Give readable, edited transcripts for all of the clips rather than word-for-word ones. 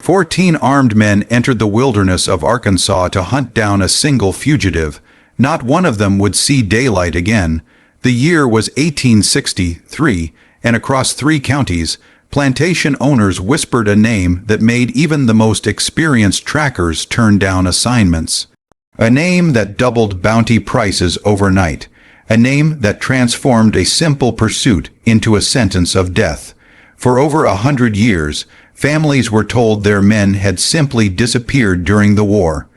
14 armed men entered the wilderness of Arkansas to hunt down a single fugitive. Not one of them would see daylight again. The year was 1863, and across 3 counties, plantation owners whispered a name that made even the most experienced trackers turn down assignments. A name that doubled bounty prices overnight. A name that transformed a simple pursuit into a sentence of death. For over 100 years, families were told their men had simply disappeared during the war.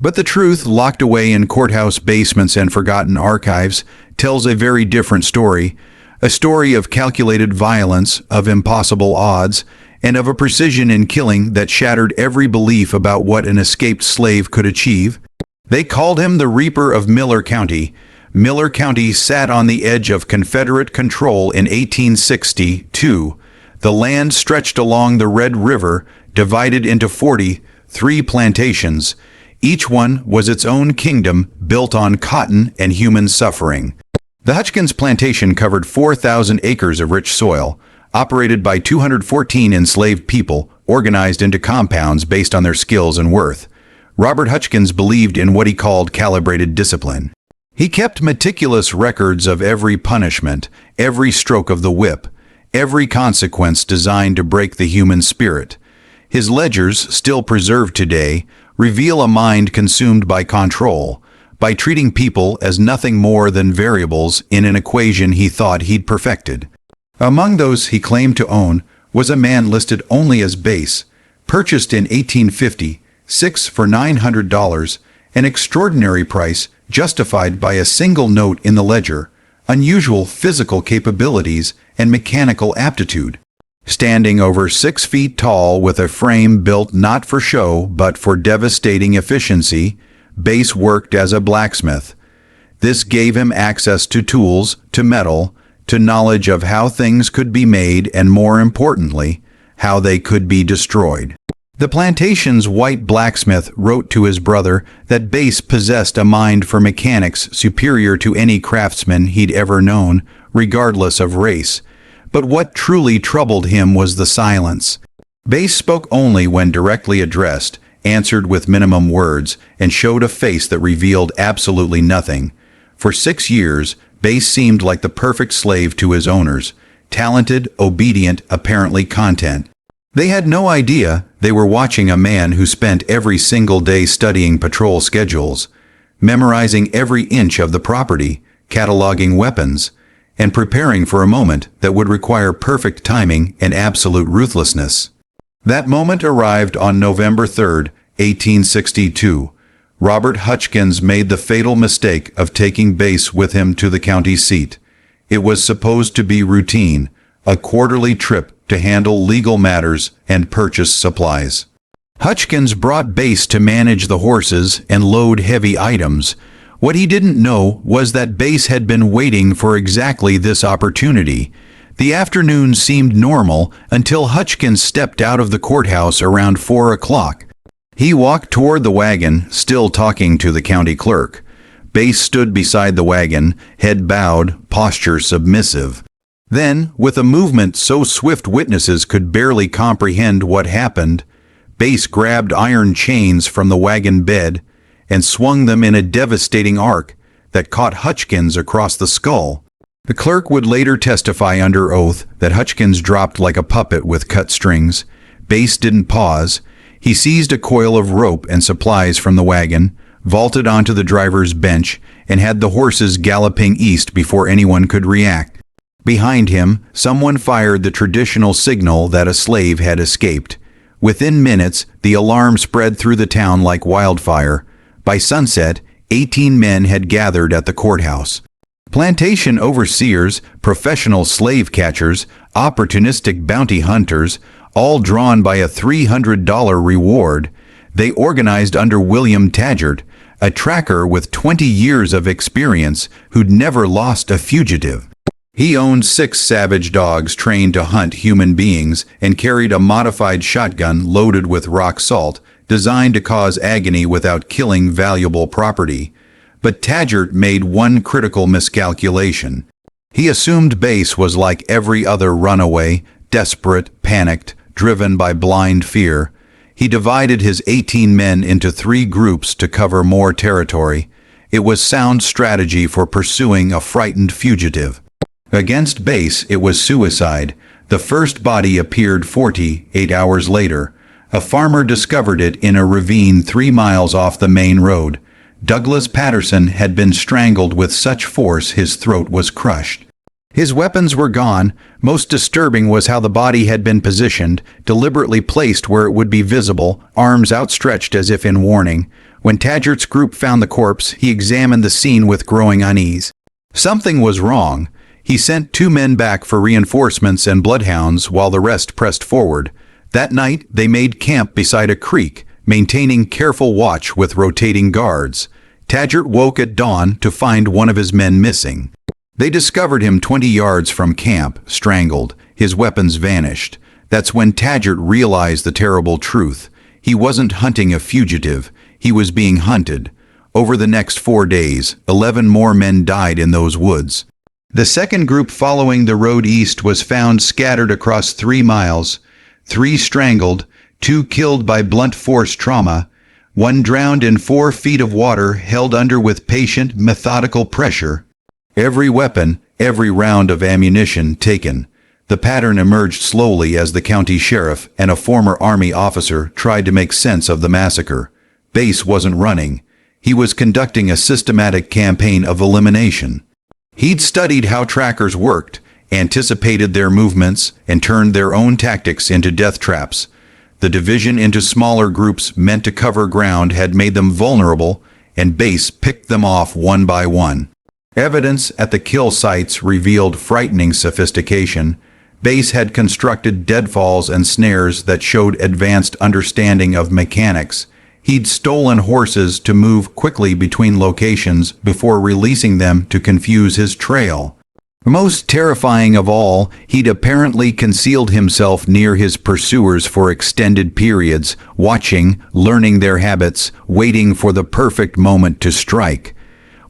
But the truth, locked away in courthouse basements and forgotten archives, tells a very different story. A story of calculated violence, of impossible odds, and of a precision in killing that shattered every belief about what an escaped slave could achieve. They called him the Reaper of Miller County. Miller County sat on the edge of Confederate control in 1862. The land stretched along the Red River, divided into 43 plantations. Each one was its own kingdom, built on cotton and human suffering. The Hutchins plantation covered 4,000 acres of rich soil, operated by 214 enslaved people, organized into compounds based on their skills and worth. Robert Hutchins believed in what he called calibrated discipline. He kept meticulous records of every punishment, every stroke of the whip, every consequence designed to break the human spirit. His ledgers, still preserved today, reveal a mind consumed by control, by treating people as nothing more than variables in an equation he thought he'd perfected. Among those he claimed to own was a man listed only as Bass, purchased in 1850, 6 for $900, an extraordinary price justified by a single note in the ledger, unusual physical capabilities and mechanical aptitude. Standing over 6 feet tall with a frame built not for show but for devastating efficiency, Bass worked as a blacksmith. This gave him access to tools, to metal, to knowledge of how things could be made and, more importantly, how they could be destroyed. The plantation's white blacksmith wrote to his brother that Bass possessed a mind for mechanics superior to any craftsman he'd ever known, regardless of race. But what truly troubled him was the silence. Bass spoke only when directly addressed, answered with minimum words, and showed a face that revealed absolutely nothing. For 6 years, Bass seemed like the perfect slave to his owners, talented, obedient, apparently content. They had no idea they were watching a man who spent every single day studying patrol schedules, memorizing every inch of the property, cataloging weapons, and preparing for a moment that would require perfect timing and absolute ruthlessness. That moment arrived on November 3, 1862. Robert Hutchins made the fatal mistake of taking Bass with him to the county seat. It was supposed to be routine, a quarterly trip to handle legal matters and purchase supplies. Hutchins brought Bass to manage the horses and load heavy items. What he didn't know was that Bass had been waiting for exactly this opportunity. The afternoon seemed normal until Hutchins stepped out of the courthouse around 4 o'clock. He walked toward the wagon, still talking to the county clerk. Bass stood beside the wagon, head bowed, posture submissive. Then, with a movement so swift witnesses could barely comprehend what happened, Bass grabbed iron chains from the wagon bed and swung them in a devastating arc that caught Hutchins across the skull. The clerk would later testify under oath that Hutchins dropped like a puppet with cut strings. Bass didn't pause. He seized a coil of rope and supplies from the wagon, vaulted onto the driver's bench, and had the horses galloping east before anyone could react. Behind him, someone fired the traditional signal that a slave had escaped. Within minutes, the alarm spread through the town like wildfire. By sunset, 18 men had gathered at the courthouse. Plantation overseers, professional slave catchers, opportunistic bounty hunters, all drawn by a $300 reward. They organized under William Tadgert, a tracker with 20 years of experience who'd never lost a fugitive. He owned 6 savage dogs trained to hunt human beings and carried a modified shotgun loaded with rock salt, designed to cause agony without killing valuable property. But Tadgert made one critical miscalculation. He assumed Bass was like every other runaway, desperate, panicked, driven by blind fear. He divided his 18 men into 3 groups to cover more territory. It was sound strategy for pursuing a frightened fugitive. Against Bass, it was suicide. The first body appeared 48 hours later. A farmer discovered it in a ravine 3 miles off the main road. Douglas Patterson had been strangled with such force his throat was crushed. His weapons were gone. Most disturbing was how the body had been positioned, deliberately placed where it would be visible, arms outstretched as if in warning. When Taggart's group found the corpse, he examined the scene with growing unease. Something was wrong. He sent 2 men back for reinforcements and bloodhounds while the rest pressed forward. That night, they made camp beside a creek, maintaining careful watch with rotating guards. Taggart woke at dawn to find one of his men missing. They discovered him 20 yards from camp, strangled. His weapons vanished. That's when Taggart realized the terrible truth. He wasn't hunting a fugitive. He was being hunted. Over the next 4 days, 11 more men died in those woods. The second group following the road east was found scattered across 3 miles. 3 strangled, 2 killed by blunt force trauma, 1 drowned in 4 feet of water held under with patient, methodical pressure. Every weapon, every round of ammunition taken. The pattern emerged slowly as the county sheriff and a former Army officer tried to make sense of the massacre. Bass wasn't running. He was conducting a systematic campaign of elimination. He'd studied how trackers worked, anticipated their movements, and turned their own tactics into death traps. The division into smaller groups meant to cover ground had made them vulnerable, and Bass picked them off one by one. Evidence at the kill sites revealed frightening sophistication. Bass had constructed deadfalls and snares that showed advanced understanding of mechanics. He'd stolen horses to move quickly between locations before releasing them to confuse his trail. Most terrifying of all, he'd apparently concealed himself near his pursuers for extended periods, watching, learning their habits, waiting for the perfect moment to strike.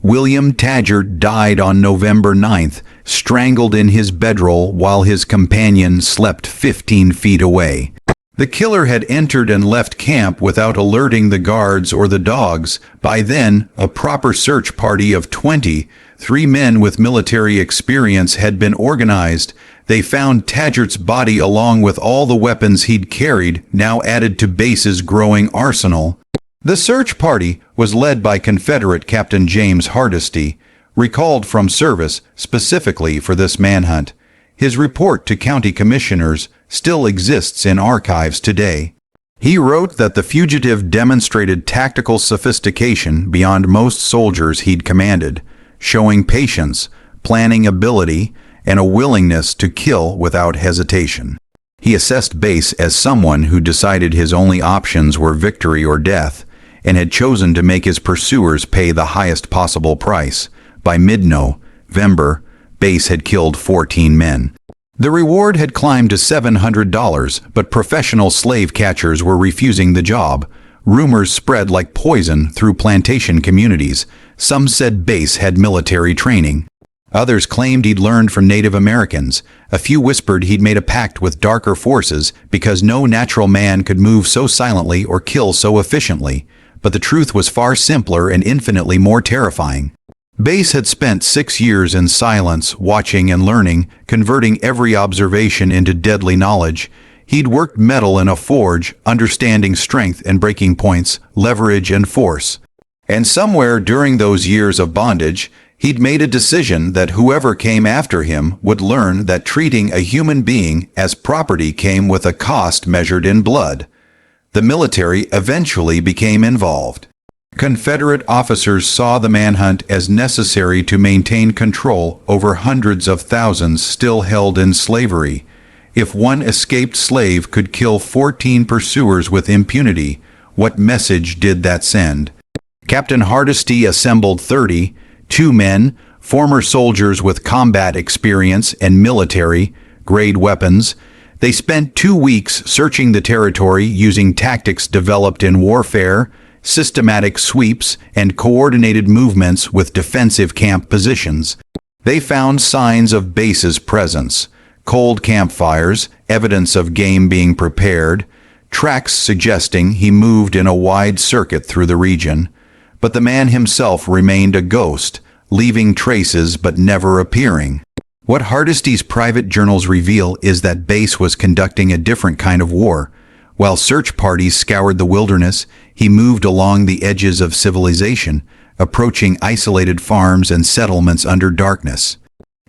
William Taggart died on November 9th, strangled in his bedroll while his companion slept 15 feet away. The killer had entered and left camp without alerting the guards or the dogs. By then, a proper search party of 23 men with military experience had been organized. They found Taggart's body along with all the weapons he'd carried, now added to Bass's growing arsenal. The search party was led by Confederate Captain James Hardesty, recalled from service specifically for this manhunt. His report to county commissioners still exists in archives today. He wrote that the fugitive demonstrated tactical sophistication beyond most soldiers he'd commanded, showing patience, planning ability, and a willingness to kill without hesitation. He assessed Bass as someone who decided his only options were victory or death, and had chosen to make his pursuers pay the highest possible price. By mid-November, Bass had killed 14 men. The reward had climbed to $700, but professional slave catchers were refusing the job. Rumors spread like poison through plantation communities. Some said Bass had military training. Others claimed he'd learned from Native Americans. A few whispered he'd made a pact with darker forces because no natural man could move so silently or kill so efficiently. But the truth was far simpler and infinitely more terrifying. Bass had spent 6 years in silence, watching and learning, converting every observation into deadly knowledge. He'd worked metal in a forge, understanding strength and breaking points, leverage and force. And somewhere during those years of bondage, he'd made a decision that whoever came after him would learn that treating a human being as property came with a cost measured in blood. The military eventually became involved. Confederate officers saw the manhunt as necessary to maintain control over hundreds of thousands still held in slavery. If one escaped slave could kill 14 pursuers with impunity, what message did that send? Captain Hardesty assembled 32 men, former soldiers with combat experience and military-grade weapons. They spent 2 weeks searching the territory using tactics developed in warfare, systematic sweeps, and coordinated movements with defensive camp positions. They found signs of Bass's presence, cold campfires, evidence of game being prepared, tracks suggesting he moved in a wide circuit through the region, but the man himself remained a ghost, leaving traces but never appearing. What Hardesty's private journals reveal is that Bass was conducting a different kind of war. While search parties scoured the wilderness, he moved along the edges of civilization, approaching isolated farms and settlements under darkness.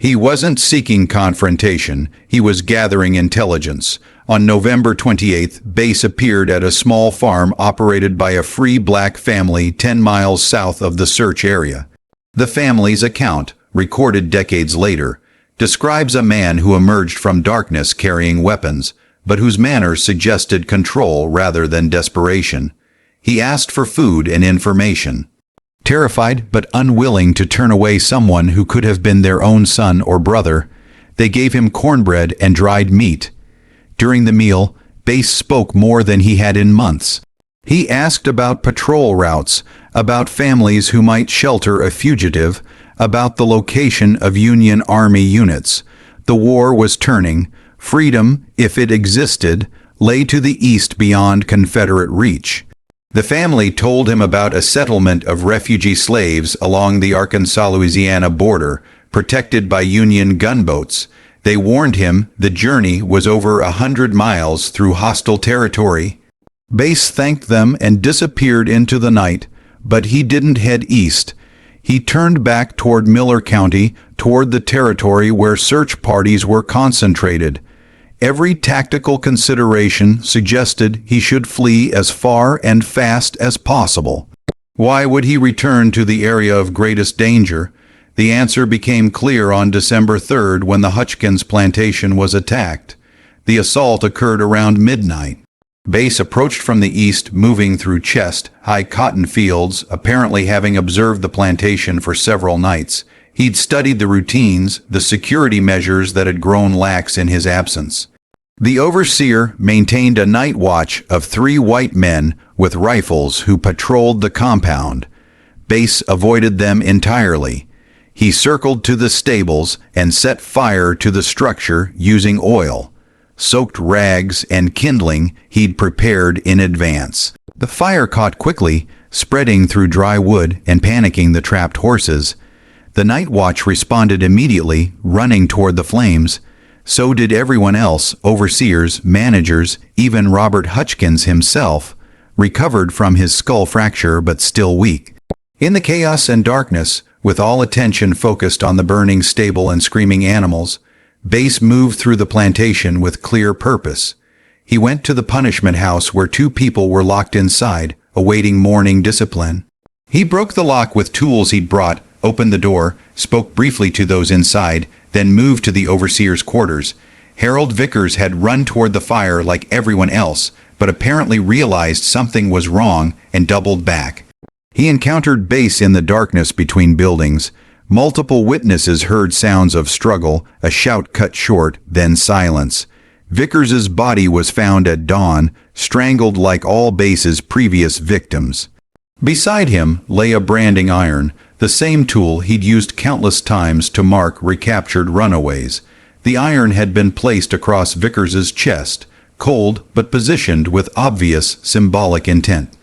He wasn't seeking confrontation, he was gathering intelligence. On November 28th, Bass appeared at a small farm operated by a free black family 10 miles south of the search area. The family's account, recorded decades later, describes a man who emerged from darkness carrying weapons, but whose manner suggested control rather than desperation. He asked for food and information. Terrified but unwilling to turn away someone who could have been their own son or brother, they gave him cornbread and dried meat. During the meal, Bass spoke more than he had in months. He asked about patrol routes, about families who might shelter a fugitive, about the location of Union Army units. The war was turning. Freedom, if it existed, lay to the east beyond Confederate reach. The family told him about a settlement of refugee slaves along the Arkansas-Louisiana border, protected by Union gunboats. They warned him the journey was over 100 miles through hostile territory. Bass thanked them and disappeared into the night, but he didn't head east. He turned back toward Miller County, toward the territory where search parties were concentrated. Every tactical consideration suggested he should flee as far and fast as possible. Why would he return to the area of greatest danger? The answer became clear on December 3rd when the Hutchkins plantation was attacked. The assault occurred around midnight. Bass approached from the east, moving through chest-high cotton fields, apparently having observed the plantation for several nights. He'd studied the routines, the security measures that had grown lax in his absence. The overseer maintained a night watch of 3 white men with rifles who patrolled the compound. Bass avoided them entirely. He circled to the stables and set fire to the structure using oil, soaked rags, and kindling he'd prepared in advance. The fire caught quickly, spreading through dry wood and panicking the trapped horses. The night watch responded immediately, running toward the flames. So did everyone else, overseers, managers, even Robert Hutchkins himself, recovered from his skull fracture but still weak. In the chaos and darkness, with all attention focused on the burning stable and screaming animals, Bass moved through the plantation with clear purpose. He went to the punishment house where 2 people were locked inside, awaiting morning discipline. He broke the lock with tools he'd brought, opened the door, spoke briefly to those inside, then moved to the overseer's quarters. Harold Vickers had run toward the fire like everyone else, but apparently realized something was wrong and doubled back. He encountered Bass in the darkness between buildings. Multiple witnesses heard sounds of struggle, a shout cut short, then silence. Vickers's body was found at dawn, strangled like all Bass's previous victims. Beside him lay a branding iron, the same tool he'd used countless times to mark recaptured runaways. The iron had been placed across Vickers's chest, cold but positioned with obvious symbolic intent.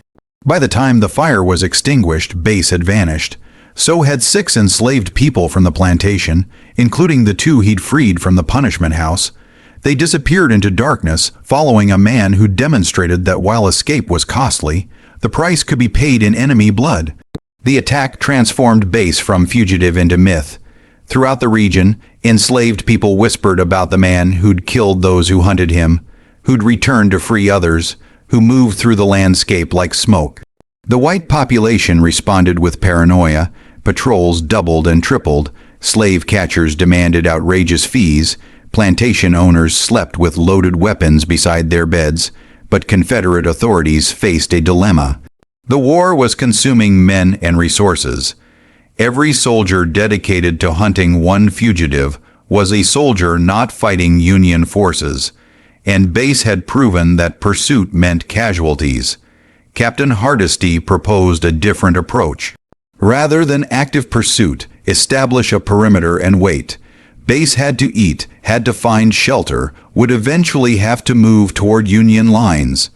By the time the fire was extinguished, Bass had vanished. So had 6 enslaved people from the plantation, including the 2 he'd freed from the punishment house. They disappeared into darkness, following a man who demonstrated that while escape was costly, the price could be paid in enemy blood. The attack transformed Bass from fugitive into myth. Throughout the region, enslaved people whispered about the man who'd killed those who hunted him, who'd returned to free others, who moved through the landscape like smoke. The white population responded with paranoia. Patrols doubled and tripled. Slave catchers demanded outrageous fees. Plantation owners slept with loaded weapons beside their beds. But Confederate authorities faced a dilemma. The war was consuming men and resources. Every soldier dedicated to hunting one fugitive was a soldier not fighting Union forces, and Bass had proven that pursuit meant casualties. Captain Hardesty proposed a different approach. Rather than active pursuit, establish a perimeter and wait. Bass had to eat, had to find shelter, would eventually have to move toward Union lines.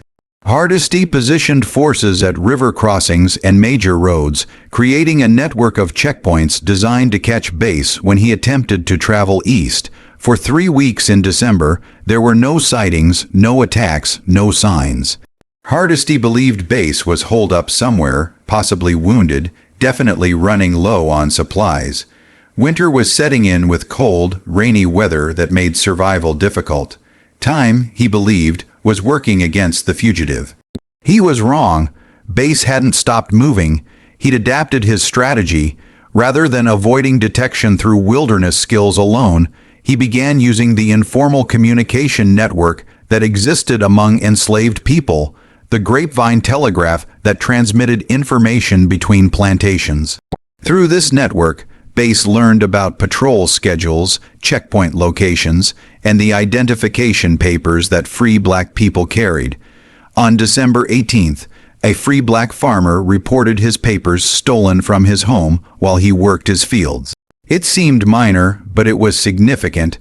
Hardesty positioned forces at river crossings and major roads, creating a network of checkpoints designed to catch Bass when he attempted to travel east. For 3 weeks in December, there were no sightings, no attacks, no signs. Hardesty believed Bass was holed up somewhere, possibly wounded, definitely running low on supplies. Winter was setting in with cold, rainy weather that made survival difficult. Time, he believed, was working against the fugitive. He was wrong. Bass hadn't stopped moving. He'd adapted his strategy. Rather than avoiding detection through wilderness skills alone, he began using the informal communication network that existed among enslaved people, the grapevine telegraph that transmitted information between plantations. Through this network, Bass learned about patrol schedules, checkpoint locations, and the identification papers that free black people carried. On December 18th, a free black farmer reported his papers stolen from his home while he worked his fields. It seemed minor, but it was significant.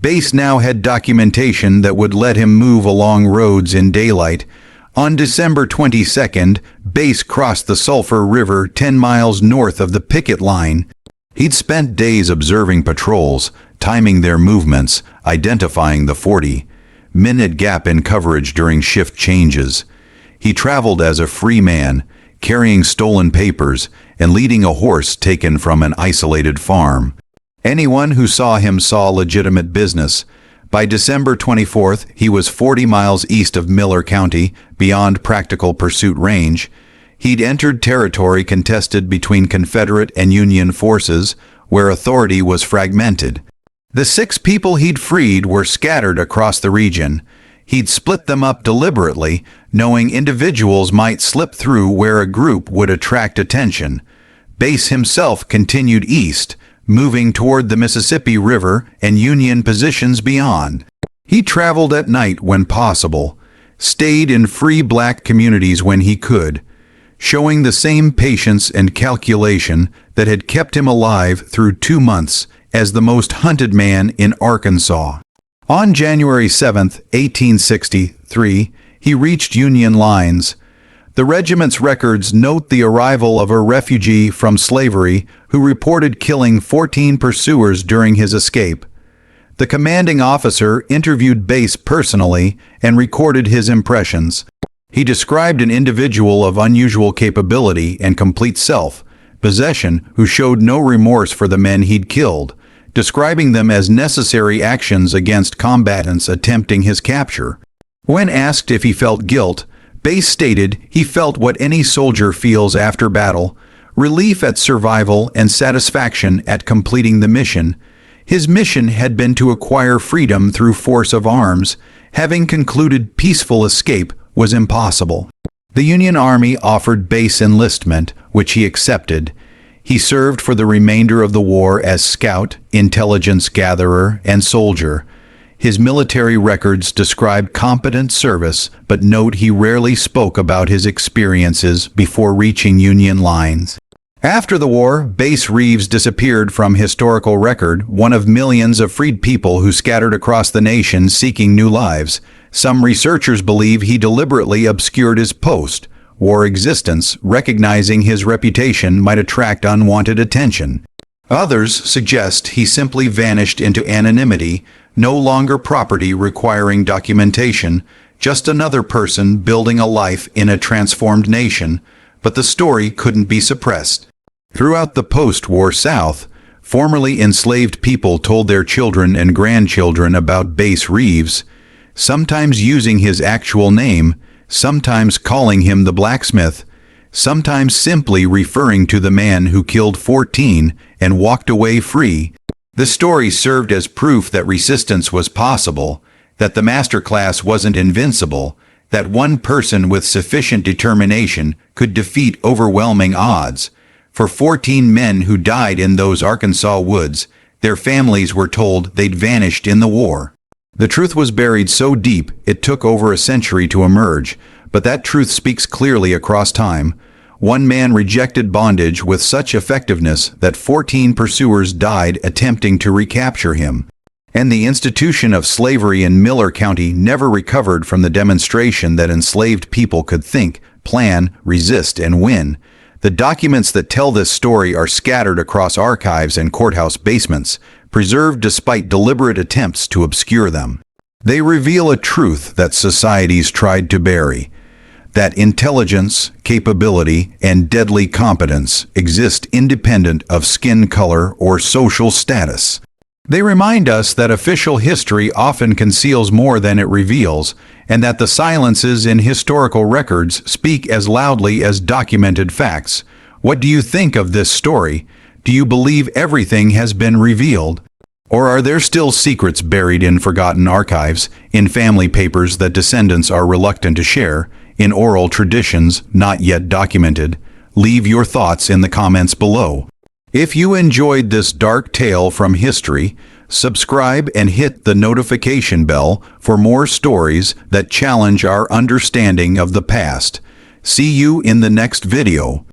Bass now had documentation that would let him move along roads in daylight. On December 22nd, Bass crossed the Sulphur River 10 miles north of the picket line. He'd spent days observing patrols, timing their movements, identifying the 40-minute gap in coverage during shift changes. He traveled as a free man, carrying stolen papers and leading a horse taken from an isolated farm. Anyone who saw him saw legitimate business. By December 24th, he was 40 miles east of Miller County, beyond practical pursuit range. He'd entered territory contested between Confederate and Union forces, where authority was fragmented. The 6 people he'd freed were scattered across the region. He'd split them up deliberately, knowing individuals might slip through where a group would attract attention. Bass himself continued east, moving toward the Mississippi River and Union positions beyond. He traveled at night when possible, stayed in free black communities when he could, showing the same patience and calculation that had kept him alive through 2 months as the most hunted man in Arkansas. On January 7, 1863, he reached Union lines. The regiment's records note the arrival of a refugee from slavery who reported killing 14 pursuers during his escape. The commanding officer interviewed Bass personally and recorded his impressions. He described an individual of unusual capability and complete self-possession who showed no remorse for the men he'd killed, describing them as necessary actions against combatants attempting his capture. When asked if he felt guilt, Bass stated he felt what any soldier feels after battle, relief at survival and satisfaction at completing the mission. His mission had been to acquire freedom through force of arms. Having concluded peaceful escape was impossible. The Union Army offered Bass enlistment, which he accepted. He served for the remainder of the war as scout, intelligence gatherer, and soldier. His military records describe competent service, but note he rarely spoke about his experiences before reaching Union lines. After the war, Bass Reeves disappeared from historical record, one of millions of freed people who scattered across the nation seeking new lives. Some researchers believe he deliberately obscured his post-war existence, recognizing his reputation might attract unwanted attention. Others suggest he simply vanished into anonymity, no longer property requiring documentation, just another person building a life in a transformed nation, but the story couldn't be suppressed. Throughout the post-war South, formerly enslaved people told their children and grandchildren about Bass Reeves, sometimes using his actual name, sometimes calling him the blacksmith, sometimes simply referring to the man who killed 14 and walked away free. The story served as proof that resistance was possible, that the master class wasn't invincible, that one person with sufficient determination could defeat overwhelming odds. For 14 men who died in those Arkansas woods, their families were told they'd vanished in the war. The truth was buried so deep it took over a century to emerge, but that truth speaks clearly across time. One man rejected bondage with such effectiveness that 14 pursuers died attempting to recapture him. And the institution of slavery in Miller County never recovered from the demonstration that enslaved people could think, plan, resist, and win. The documents that tell this story are scattered across archives and courthouse basements, preserved despite deliberate attempts to obscure them. They reveal a truth that societies tried to bury: that intelligence, capability, and deadly competence exist independent of skin color or social status. They remind us that official history often conceals more than it reveals, and that the silences in historical records speak as loudly as documented facts. What do you think of this story? Do you believe everything has been revealed? Or are there still secrets buried in forgotten archives, in family papers that descendants are reluctant to share, in oral traditions not yet documented? Leave your thoughts in the comments below. If you enjoyed this dark tale from history, subscribe and hit the notification bell for more stories that challenge our understanding of the past. See you in the next video.